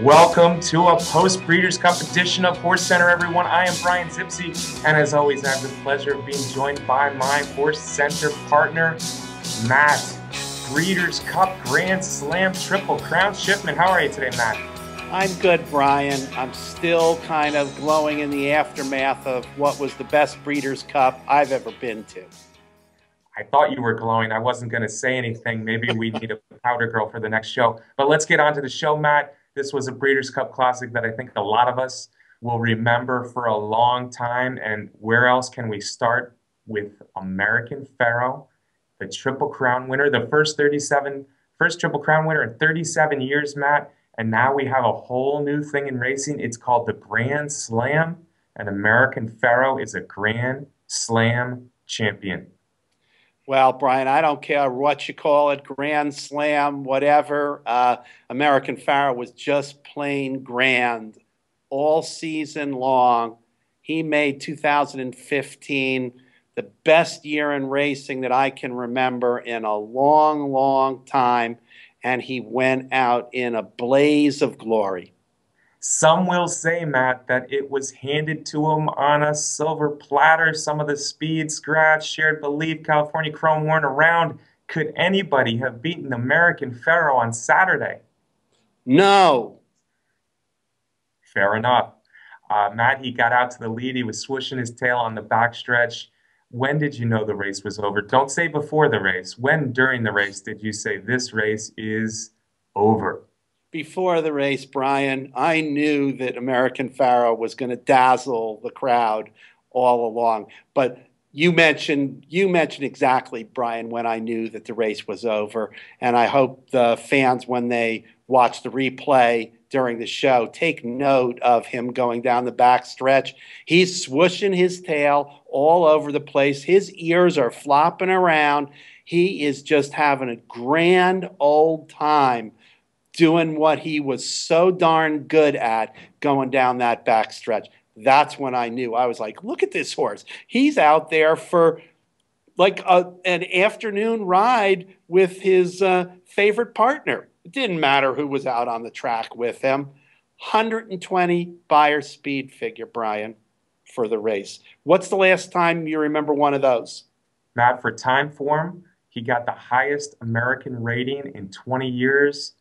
Welcome to a post-Breeders' Cup edition of HorseCenter, everyone. I am Brian Zipsey, and as always, I have the pleasure of being joined by my HorseCenter partner, Matt. Breeders' Cup Grand Slam Triple Crown shipment. How are you today, Matt? I'm good, Brian. I'm still kind of glowing in the aftermath of what was the best Breeders' Cup I've ever been to. I thought you were glowing. I wasn't going to say anything. Maybe we need a powder girl for the next show. But let's get on to the show, Matt. This was a Breeders' Cup Classic that I think a lot of us will remember for a long time. And where else can we start with American Pharoah, the Triple Crown winner, the first Triple Crown winner in 37 years, Matt. And now we have a whole new thing in racing. It's called the Grand Slam. And American Pharoah is a Grand Slam champion. Well, Brian, I don't care what you call it, Grand Slam, whatever. American Pharoah was just plain grand all season long. He made 2015 the best year in racing that I can remember in a long, long time, and he went out in a blaze of glory. Some will say, Matt, that it was handed to him on a silver platter. Some of the speed, scratch, shared belief, California Chrome weren't around. Could anybody have beaten American Pharoah on Saturday? No. Fair enough. Matt, he got out to the lead. He was swishing his tail on the backstretch. When did you know the race was over? Don't say before the race. When during the race did you say this race is over? Before the race, Brian, I knew that American Pharoah was going to dazzle the crowd all along. But you mentioned exactly, Brian, when I knew that the race was over. And I hope the fans, when they watch the replay during the show, take note of him going down the back stretch. He's swooshing his tail all over the place. His ears are flopping around. He is just having a grand old time doing what he was so darn good at, going down that back stretch. That's when I knew. I was like, look at this horse. He's out there for like an afternoon ride with his favorite partner. It didn't matter who was out on the track with him. 120 Beyer speed figure, Brian, for the race. What's the last time you remember one of those? Matt, for time form, he got the highest American rating in 20 years.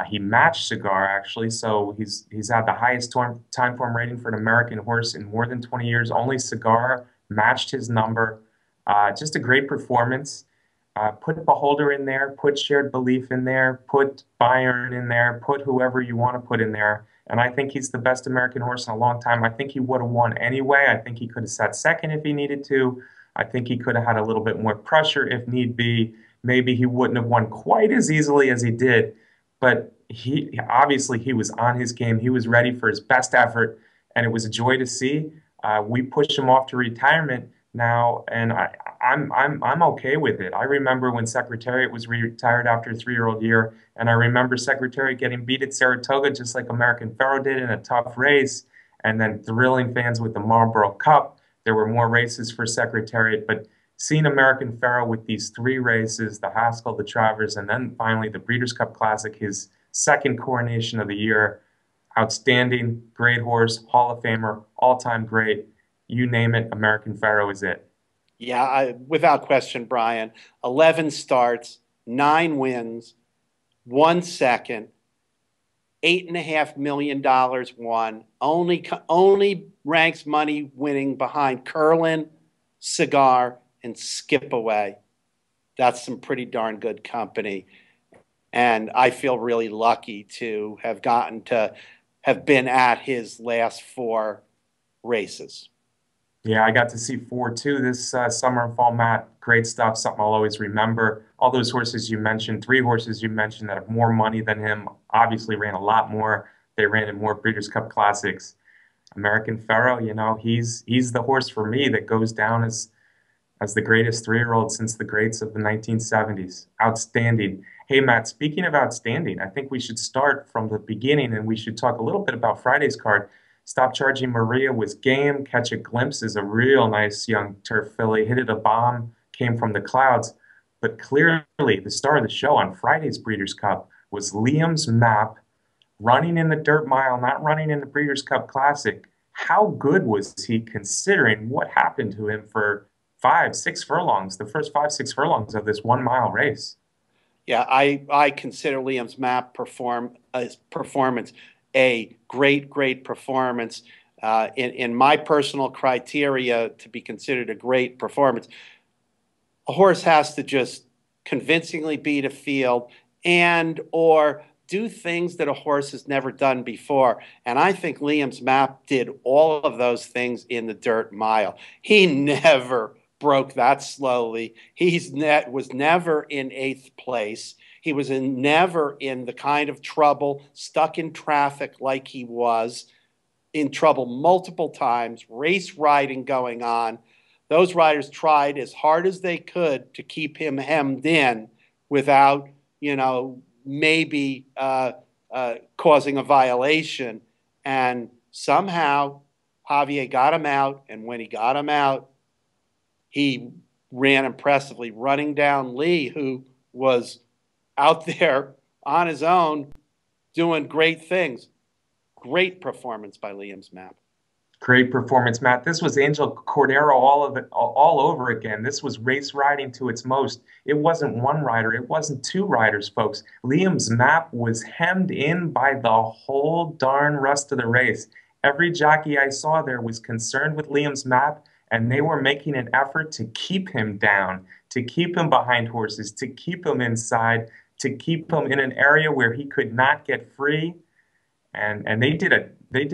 He matched Cigar, actually, so he's had the highest time form rating for an American horse in more than 20 years. Only Cigar matched his number. Just a great performance. Put Beholder in there, put Shared Belief in there, put Bayern in there, put whoever you want to put in there. And I think he's the best American horse in a long time. I think he would have won anyway. I think he could have sat second if he needed to. I think he could have had a little bit more pressure if need be. Maybe he wouldn't have won quite as easily as he did. But he was on his game. He was ready for his best effort, and it was a joy to see. We pushed him off to retirement now, and I'm okay with it. I remember when Secretariat was retired after a 3-year-old year, and I remember Secretariat getting beat at Saratoga just like American Pharoah did in a tough race, and then thrilling fans with the Marlboro Cup. There were more races for Secretariat, but seeing American Pharoah with these 3 races, the Haskell, the Travers, and then finally the Breeders' Cup Classic, his second coronation of the year, outstanding, great horse, Hall of Famer, all-time great. You name it, American Pharoah is it. Yeah, without question, Brian. 11 starts, 9 wins, 1 second, $8.5 million won. Only ranks money winning behind Curlin, Cigar, and Skip Away. That's some pretty darn good company. And I feel really lucky to have gotten to have been at his last 4 races. Yeah, I got to see 4 too this summer and fall, Matt. Great stuff, something I'll always remember. All those horses you mentioned, 3 horses you mentioned that have more money than him, obviously ran a lot more. They ran in more Breeders' Cup Classics. American Pharoah, you know, he's the horse for me that goes down as the greatest 3-year-old since the greats of the 1970s. Outstanding. Hey, Matt, speaking of outstanding, I think we should start from the beginning, and we should talk a little bit about Friday's card. Stop Charging Maria was game. Catch a Glimpse is a real nice young turf filly. Hit it a bomb, came from the clouds. But clearly, the star of the show on Friday's Breeders' Cup was Liam's Map. running in the dirt mile, not running in the Breeders' Cup Classic. How good was he considering what happened to him for 5, 6 furlongs, the first 5, 6 furlongs of this 1 mile race? Yeah, I consider Liam's map performance a great performance. In my personal criteria to be considered a great performance, a horse has to just convincingly beat a field and or do things that a horse has never done before. And I think Liam's map did all of those things in the dirt mile. He never broke that slowly. Was never in eighth place. He was never in the kind of trouble, stuck in traffic like he was, in trouble multiple times, race riding going on. Those riders tried as hard as they could to keep him hemmed in without, maybe causing a violation. And somehow Javier got him out. And when he got him out, he ran impressively, running down Lee, who was out there on his own doing great things. Great performance by Liam's map. Great performance, Matt. This was Angel Cordero all over again. This was race riding to its most. It wasn't one rider, it wasn't two riders, folks. Liam's map was hemmed in by the whole darn rest of the race. Every jockey I saw there was concerned with Liam's map, and they were making an effort to keep him down, to keep him behind horses, to keep him inside, to keep him in an area where he could not get free. And they did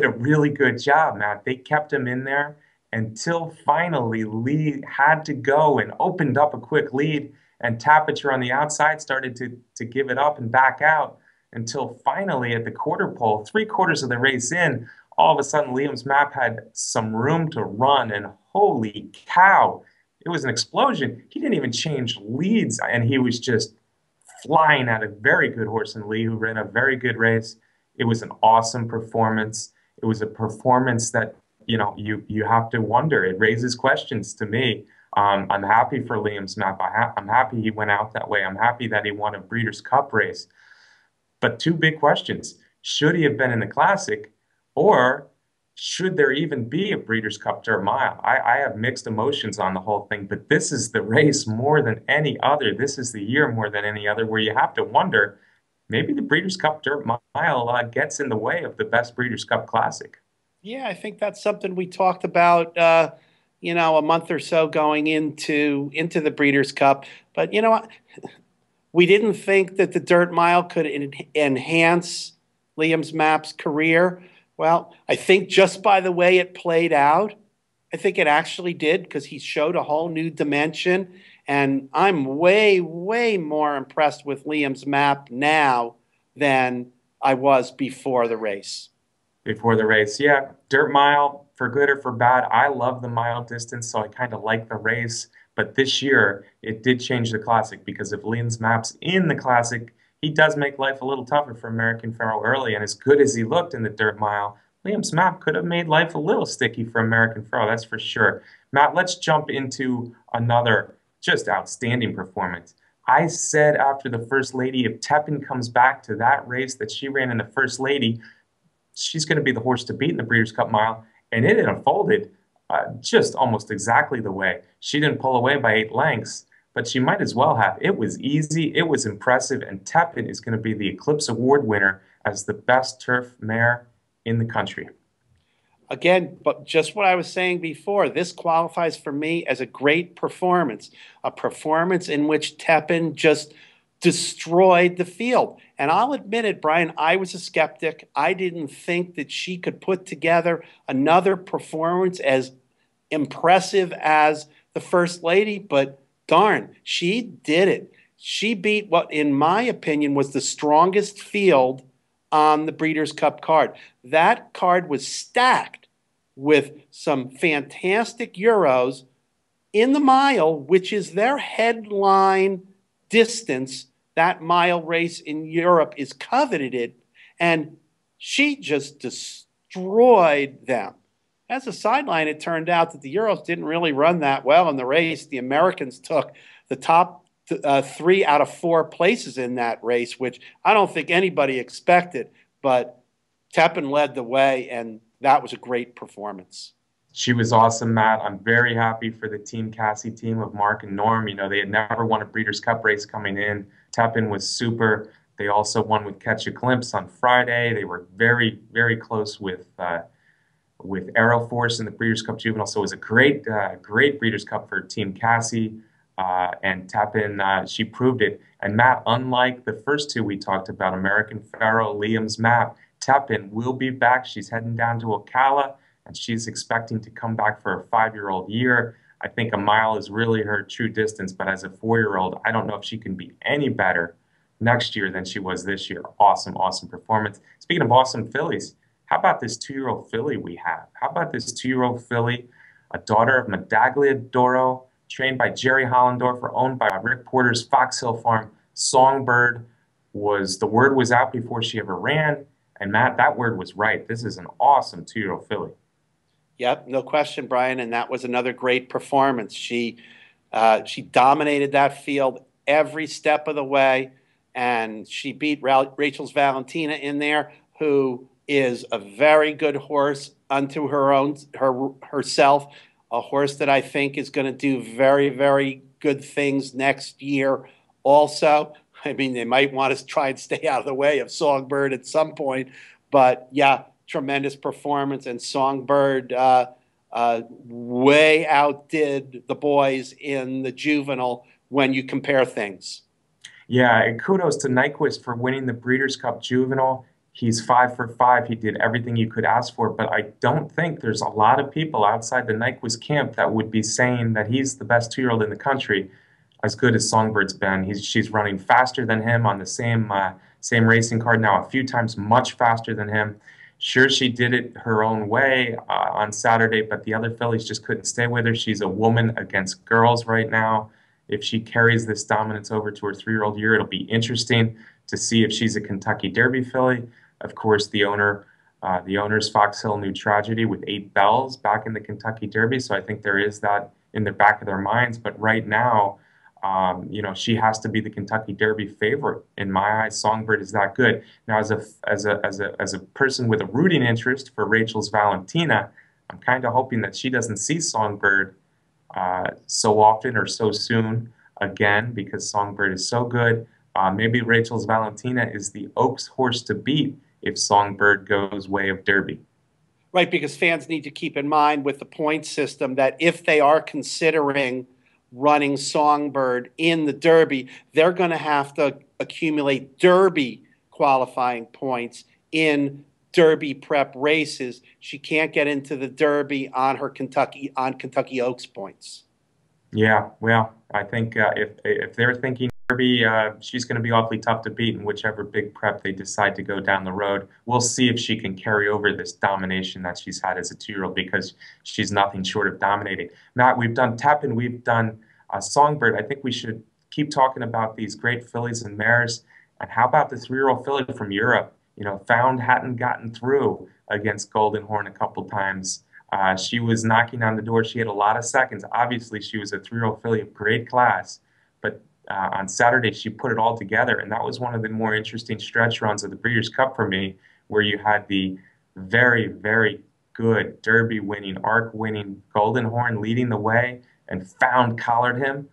a really good job, Matt. They kept him in there until finally Lee had to go and opened up a quick lead, and Tapit on the outside started to give it up and back out until finally at the quarter pole, 3/4 of the race in, all of a sudden Liam's map had some room to run, and holy cow, it was an explosion. He didn't even change leads, and he was just flying at a very good horse in Lee, who ran a very good race. It was an awesome performance. It was a performance that, you have to wonder. It raises questions to me. I'm happy for Liam's map. I'm happy he went out that way. I'm happy that he won a Breeders' Cup race. But two big questions. Should he have been in the Classic, or should there even be a Breeders' Cup Dirt Mile? I have mixed emotions on the whole thing, but this is the race more than any other. This is the year more than any other where you have to wonder, maybe the Breeders' Cup Dirt Mile gets in the way of the best Breeders' Cup Classic. Yeah, I think that's something we talked about, a month or so going into the Breeders' Cup. But you know what? We didn't think that the Dirt Mile could enhance Liam's Map's career. Well, I think just by the way it played out, I think it actually did, because he showed a whole new dimension. And I'm way more impressed with Liam's map now than I was before the race. Before the race, yeah, dirt mile, for good or for bad, I love the mile distance, so I kind of like the race. But this year, it did change the Classic, because if Liam's map's in the Classic, he does make life a little tougher for American Pharoah early. And as good as he looked in the dirt mile, Liam's map could have made life a little sticky for American Pharoah, that's for sure. Matt, let's jump into another just outstanding performance. I said after the First Lady, if Tepin comes back to that race that she ran in the First Lady, she's going to be the horse to beat in the Breeders' Cup Mile. And it unfolded just almost exactly the way. She didn't pull away by 8 lengths, but she might as well have. It was easy, it was impressive, and Tepin is going to be the Eclipse Award winner as the best turf mare in the country. Again, but just what I was saying before, this qualifies for me as a great performance, a performance in which Tepin just destroyed the field. And I'll admit it, Brian, I was a skeptic. I didn't think that she could put together another performance as impressive as the First Lady, but darn, she did it. She beat what, in my opinion, was the strongest field on the Breeders' Cup card. That card was stacked with some fantastic Euros in the mile, which is their headline distance. That mile race in Europe is coveted, and she just destroyed them. As a sideline, it turned out that the Euros didn't really run that well in the race. The Americans took the top 3 out of 4 places in that race, which I don't think anybody expected. but Tepin led the way, and that was a great performance. She was awesome, Matt. I'm very happy for the Team Cassie team of Mark and Norm. You know, they had never won a Breeders' Cup race coming in. Tepin was super. They also won with Catch a Glimpse on Friday. They were very, very close with Aero Force in the Breeders' Cup Juvenile. So it was a great Breeders' Cup for Team Cassie. And Tapit, she proved it. And Matt, unlike the first two we talked about, American Pharoah, Liam's Map, Tapit will be back. She's heading down to Ocala, and she's expecting to come back for a 5-year-old year. I think a mile is really her true distance, but as a 4-year-old, I don't know if she can be any better next year than she was this year. Awesome, awesome performance. Speaking of awesome fillies, how about this 2-year-old filly we have? How about this 2-year-old filly, a daughter of Medaglia d'Oro, trained by Jerry Hollendorfer, owned by Rick Porter's Fox Hill Farm. Songbird the word was out before she ever ran. And Matt, that word was right. This is an awesome 2-year-old filly. Yep, no question, Brian. And that was another great performance. She dominated that field every step of the way, and she beat Rachel's Valentina in there, who is a very good horse unto herself. A horse that I think is going to do very, very good things next year also. I mean, they might want to try and stay out of the way of Songbird at some point. But, yeah, tremendous performance. And Songbird way outdid the boys in the juvenile when you compare things. Yeah, and kudos to Nyquist for winning the Breeders' Cup Juvenile. He's 5 for 5. He did everything you could ask for, but I don't think there's a lot of people outside the Nyquist camp that would be saying that he's the best 2-year-old in the country, as good as Songbird's been. She's running faster than him on the same racing card now, a few times much faster than him. Sure, she did it her own way on Saturday, but the other fillies just couldn't stay with her. She's a woman against girls right now. If she carries this dominance over to her 3-year-old year, it'll be interesting to see if she's a Kentucky Derby filly. Of course, the owner's Fox Hill New Tragedy with 8 bells back in the Kentucky Derby. So I think there is that in the back of their minds. But right now, you know, she has to be the Kentucky Derby favorite in my eyes. Songbird is that good. Now, as a person with a rooting interest for Rachel's Valentina, I'm kind of hoping that she doesn't see Songbird so often or so soon again, because Songbird is so good. Maybe Rachel's Valentina is the Oaks horse to beat if Songbird goes way of Derby. Right, because fans need to keep in mind with the point system that if they are considering running Songbird in the Derby, they're going to have to accumulate Derby qualifying points in Derby prep races. She can't get into the Derby on her Kentucky Oaks points. Yeah, well, I think if they're thinking Derby, she's going to be awfully tough to beat in whichever big prep they decide to go down the road. We'll see if she can carry over this domination that she's had as a 2-year-old, because she's nothing short of dominating. Matt, we've done Tapit, we've done Songbird. I think we should keep talking about these great fillies and mares. And how about the 3-year-old filly from Europe? You know, Found hadn't gotten through against Golden Horn a couple times. She was knocking on the door. She had a lot of seconds. Obviously, she was a 3-year-old filly of great class, but on Saturday, she put it all together, and that was one of the more interesting stretch runs of the Breeders' Cup for me, where you had the very, very good Derby-winning, ARC-winning Golden Horn leading the way, and Found collared him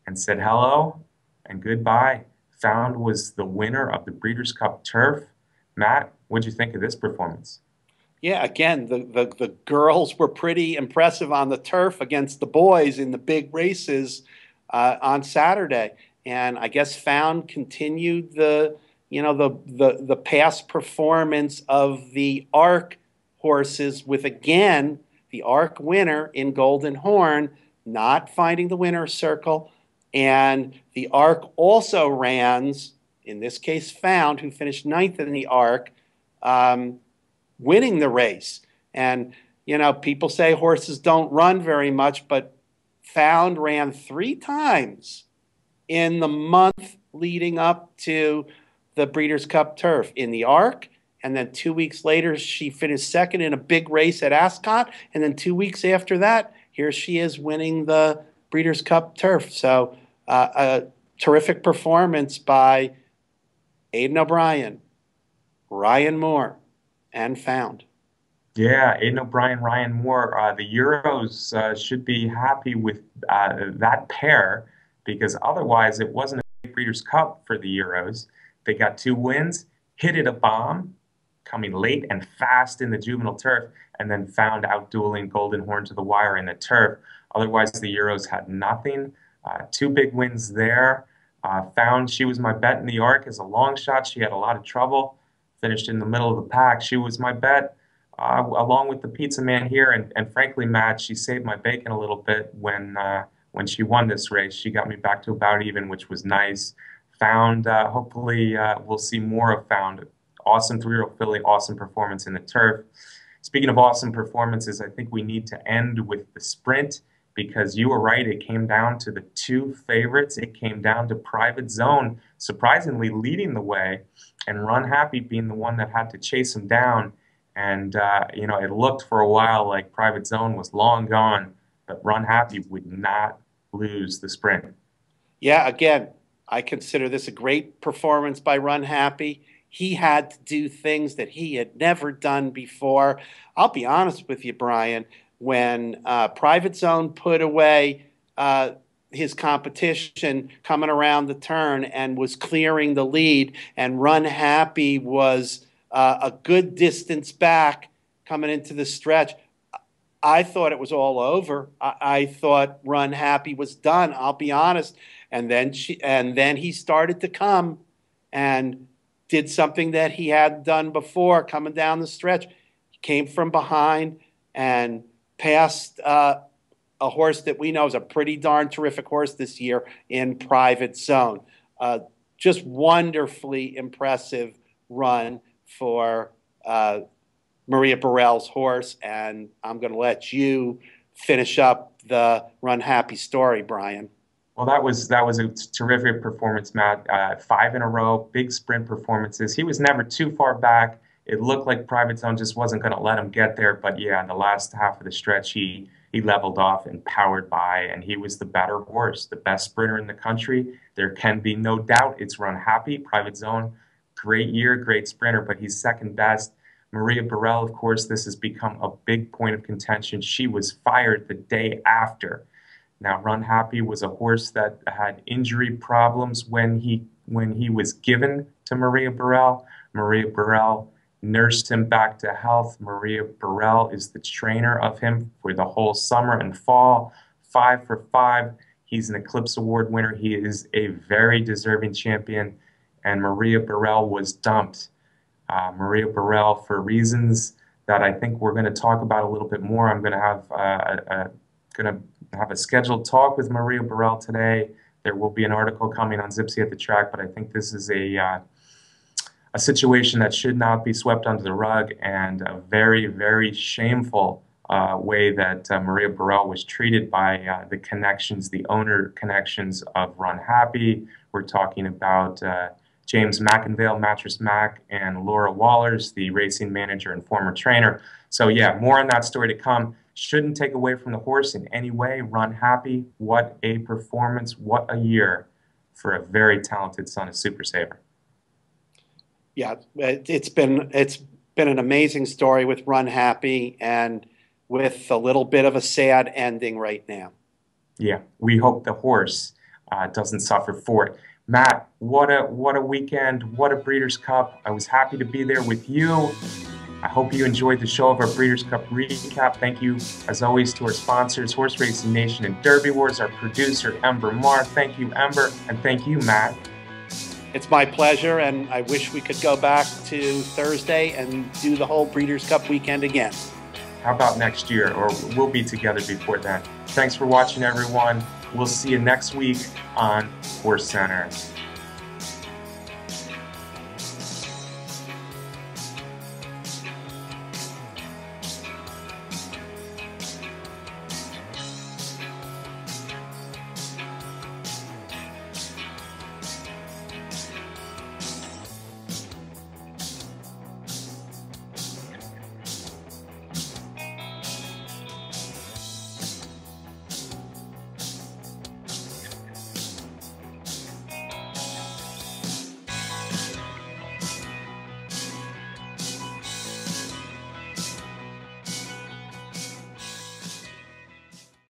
and said hello and goodbye. Found was the winner of the Breeders' Cup Turf. Matt, what'd you think of this performance? Yeah, again, the girls were pretty impressive on the turf against the boys in the big races on Saturday, and I guess Found continued the past performance of the ARC horses with, again, the ARC winner in Golden Horn not finding the winner's circle, and the ARC also rans, in this case Found, who finished 9th in the ARC, winning the race. And, you know, people say horses don't run very much, but Found ran 3 times in the month leading up to the Breeders' Cup Turf in the ARC, and then 2 weeks later she finished 2nd in a big race at Ascot, and then 2 weeks after that, here she is winning the Breeders' Cup Turf. So a terrific performance by Aidan O'Brien, Ryan Moore, and found. Yeah, Aidan O'Brien, Ryan Moore. The Euros should be happy with that pair because otherwise it wasn't a Breeders' Cup for the Euros. They got 2 wins, hit it a bomb, coming late and fast in the juvenile turf, and then found outdueling Golden Horn to the wire in the turf. Otherwise, the Euros had nothing. 2 big wins there. Found she was my bet in the Arc as a long shot. She had a lot of trouble. Finished in the middle of the pack. She was my bet along with the pizza man here. And frankly, Matt, she saved my bacon a little bit when she won this race. She got me back to about even, which was nice. Found, hopefully, we'll see more of Found. Awesome 3-year-old filly, awesome performance in the turf. Speaking of awesome performances, I think we need to end with the sprint because you were right. It came down to the 2 favorites. It came down to Private Zone, surprisingly leading the way, and Run Happy being the one that had to chase him down. And, it looked for a while like Private Zone was long gone, but Run Happy would not lose the sprint. Yeah, again, I consider this a great performance by Run Happy. He had to do things that he had never done before. I'll be honest with you, Brian, when Private Zone put away his competition coming around the turn and was clearing the lead, and Run Happy was a good distance back coming into the stretch, I thought it was all over. I thought Run Happy was done, I'll be honest. And then he started to come and did something that he hadn't done before coming down the stretch. He came from behind and passed a horse that we know is a pretty darn terrific horse this year in Private Zone. Just wonderfully impressive run for Maria Burrell's horse, and I'm going to let you finish up the Run Happy story, Brian. Well, that was a terrific performance, Matt. 5 in a row, big sprint performances. He was never too far back. It looked like Private Zone just wasn't going to let him get there, but yeah, in the last half of the stretch, he leveled off and powered by, and he was the better horse, the best sprinter in the country. There can be no doubt it's Run Happy. Private Zone, great year, great sprinter, but he's second best. Maria Burrell, of course, this has become a big point of contention. She was fired the day after. Now, Run Happy was a horse that had injury problems when he was given to Maria Burrell. Maria Burrell nursed him back to health. Maria Burrell is the trainer of him for the whole summer and fall. 5 for 5. He's an Eclipse Award winner. He is a very deserving champion. And Maria Burrell was dumped. Maria Burrell, for reasons that I think we're going to talk about a little bit more. I'm going to have a scheduled talk with Maria Burrell today. There will be an article coming on Zipsy at the Track, but I think this is a situation that should not be swept under the rug, and a very, very shameful way that Maria Burrell was treated by the connections, the owner connections of Run Happy. We're talking about James McInvale, Mattress Mac, and Laura Wallers, the racing manager and former trainer. So yeah, more on that story to come. Shouldn't take away from the horse in any way. Run Happy, what a performance, what a year for a very talented son of Super Saver. Yeah, it's been an amazing story with Run Happy, and with a little bit of a sad ending right now. Yeah, we hope the horse doesn't suffer for it. Matt, what a weekend, what a Breeders' Cup. I was happy to be there with you. I hope you enjoyed the show of our Breeders' Cup recap. Thank you, as always, to our sponsors, Horse Racing Nation and Derby Wars, our producer, Ember Marr. Thank you, Ember, and thank you, Matt. It's my pleasure, and I wish we could go back to Thursday and do the whole Breeders' Cup weekend again. How about next year, or we'll be together before then. Thanks for watching, everyone. We'll see you next week on HorseCenter.